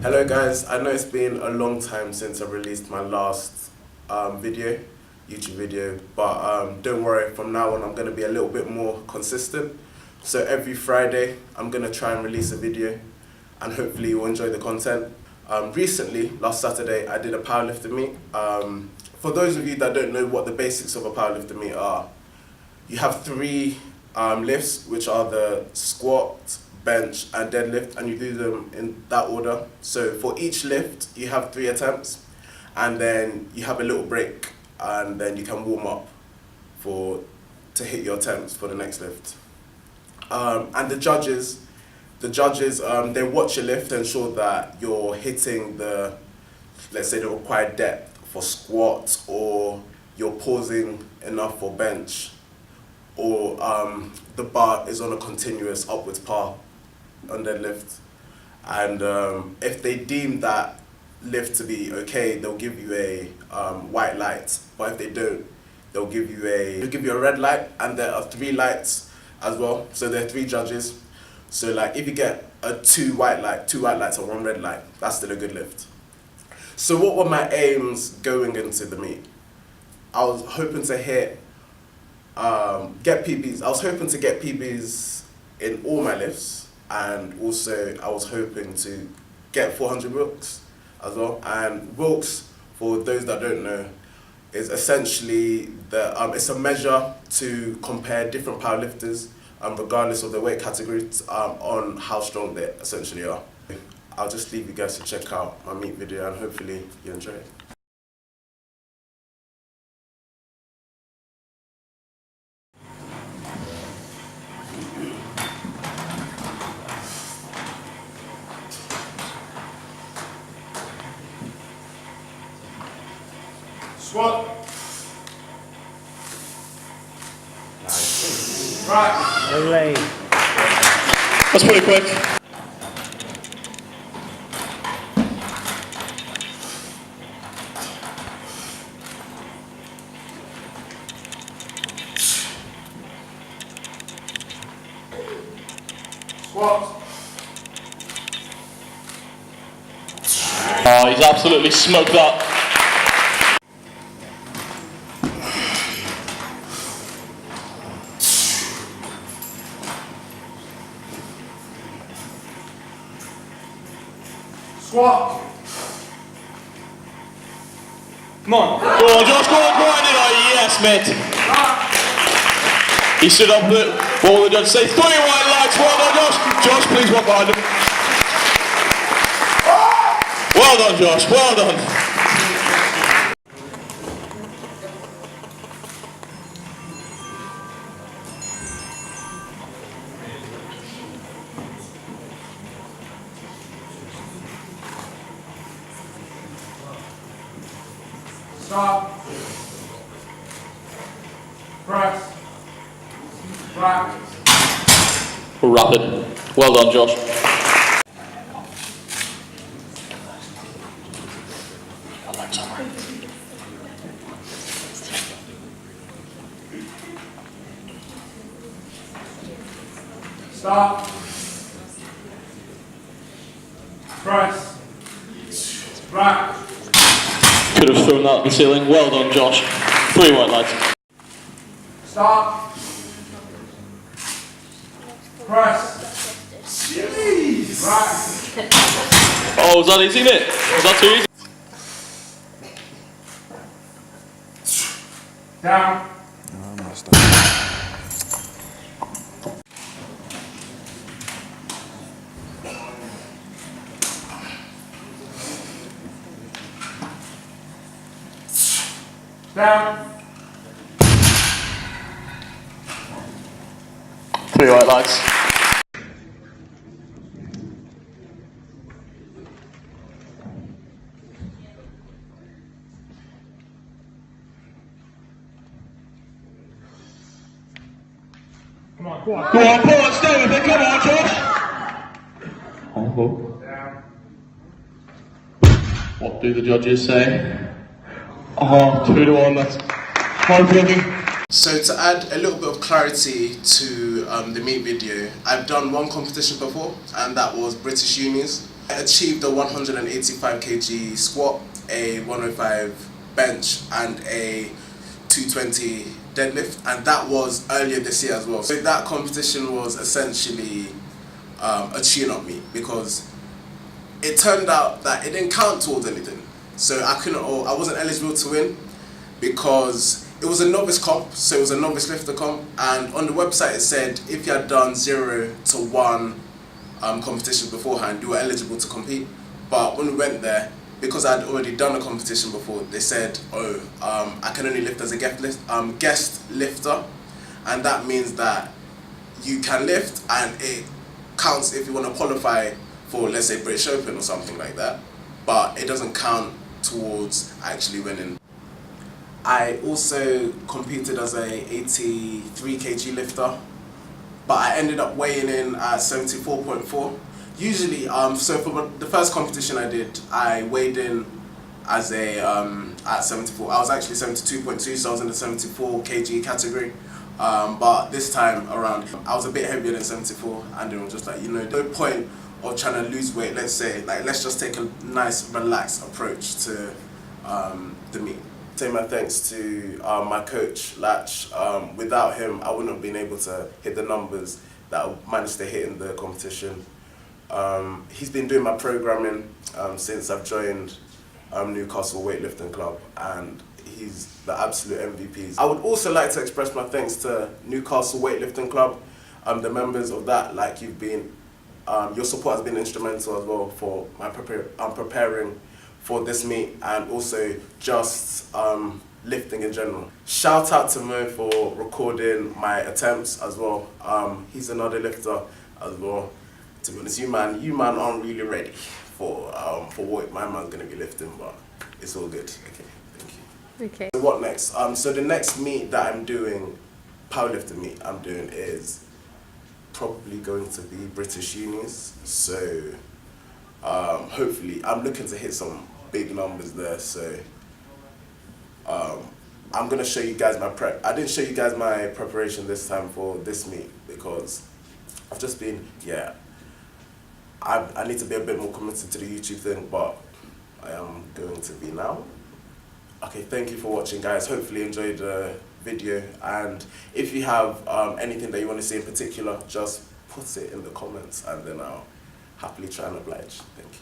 Hello guys, I know it's been a long time since I released my last YouTube video, but don't worry, from now on I'm going to be a little bit more consistent. So every Friday I'm going to try and release a video and hopefully you'll enjoy the content. Recently, last Saturday, I did a powerlifting meet. For those of you that don't know what the basics of a powerlifting meet are, you have three lifts, which are the squat, bench and deadlift, and you do them in that order. So for each lift you have 3 attempts and then you have a little break and then you can warm up to hit your attempts for the next lift. And the judges they watch your lift to ensure that you're hitting the, let's say, the required depth for squat, or you're pausing enough for bench, or the bar is on a continuous upwards par on deadlift. And if they deem that lift to be okay, they'll give you a white light. But if they don't, they'll give you a red light. And there are 3 lights as well. So there are 3 judges. So like if you get a 2 white lights and 1 red light, that's still a good lift. So what were my aims going into the meet? I was hoping to get PBs. I was hoping to get PBs in all my lifts, and also I was hoping to get 400 wilks as well. And wilks, for those that don't know, is essentially it's a measure to compare different powerlifters, regardless of their weight categories, on how strong they essentially are. I'll just leave you guys to check out my meet video and hopefully you enjoy it. Squat. Nice. Right. Olay. That's pretty quick. Squat. Oh, he's absolutely smoked that. Squat. Come on. Go on, Josh, go on, grind it out. Yes, mate. He stood up with all the judges say 3 white lights. Well done, Josh. Josh, please walk behind him. Well done, Josh. Well done. Stop. Press. Back. Rapid. Well done, Josh. Stop. Press. Back. Could have thrown that at the ceiling. Well done, Josh. 3 white lights. Stop. Press. Jeez. Back. Oh, was that easy, mate? Was that too easy? Down. Down. 3 white lights. Come on, go on. Go on, pull on, stay with it. Come on, Josh. Oh. Down. What do the judges say? Oh, 2 to 1. That's heartbreaking. So to add a little bit of clarity to the meet video, I've done one competition before, and that was British Unis. I achieved a 185 kg squat, a 105 bench and a 220 deadlift, and that was earlier this year as well. So that competition was essentially a tune-up meet, because it turned out that it didn't count towards anything. So I wasn't eligible to win because it was a novice comp, so it was a novice lifter comp, and on the website it said if you had done 0 to 1 competitions beforehand, you were eligible to compete. But when we went there, because I'd already done a competition before, they said, I can only lift as a guest lifter, and that means that you can lift and it counts if you want to qualify for, let's say, British Open or something like that, but it doesn't count towards actually winning. I also competed as a 83 kg lifter, but I ended up weighing in at 74.4. Usually, so for the first competition I did, I weighed in as a at 74. I was actually 72.2, so I was in the 74 kg category. But this time around, I was a bit heavier than 74, and it was just like, no point of trying to lose weight. Let's just take a nice, relaxed approach to the meet. Say my thanks to my coach, Latch. Without him, I wouldn't have been able to hit the numbers that I managed to hit in the competition. He's been doing my programming since I've joined Newcastle Weightlifting Club, and he's the absolute MVP. I would also like to express my thanks to Newcastle Weightlifting Club, the members of that. Like, you've been, your support has been instrumental as well for my preparing for this meet, and also just lifting in general. Shout out to Mo for recording my attempts as well. He's another lifter as well. To be honest, you man aren't really ready for what my man's gonna be lifting, but it's all good. Okay, thank you. Okay. So what next? So the next meet that I'm doing, powerlifting meet I'm doing, is probably going to be British Unis. So hopefully I'm looking to hit some big numbers there. So I'm gonna show you guys my prep. I didn't show you guys my preparation this time for this meet because I've just been, I need to be a bit more committed to the YouTube thing, but I am going to be now. Okay, thank you for watching, guys. Hopefully you enjoyed the video, and if you have anything that you want to see in particular, just put it in the comments and then I'll happily try and oblige. Thank you.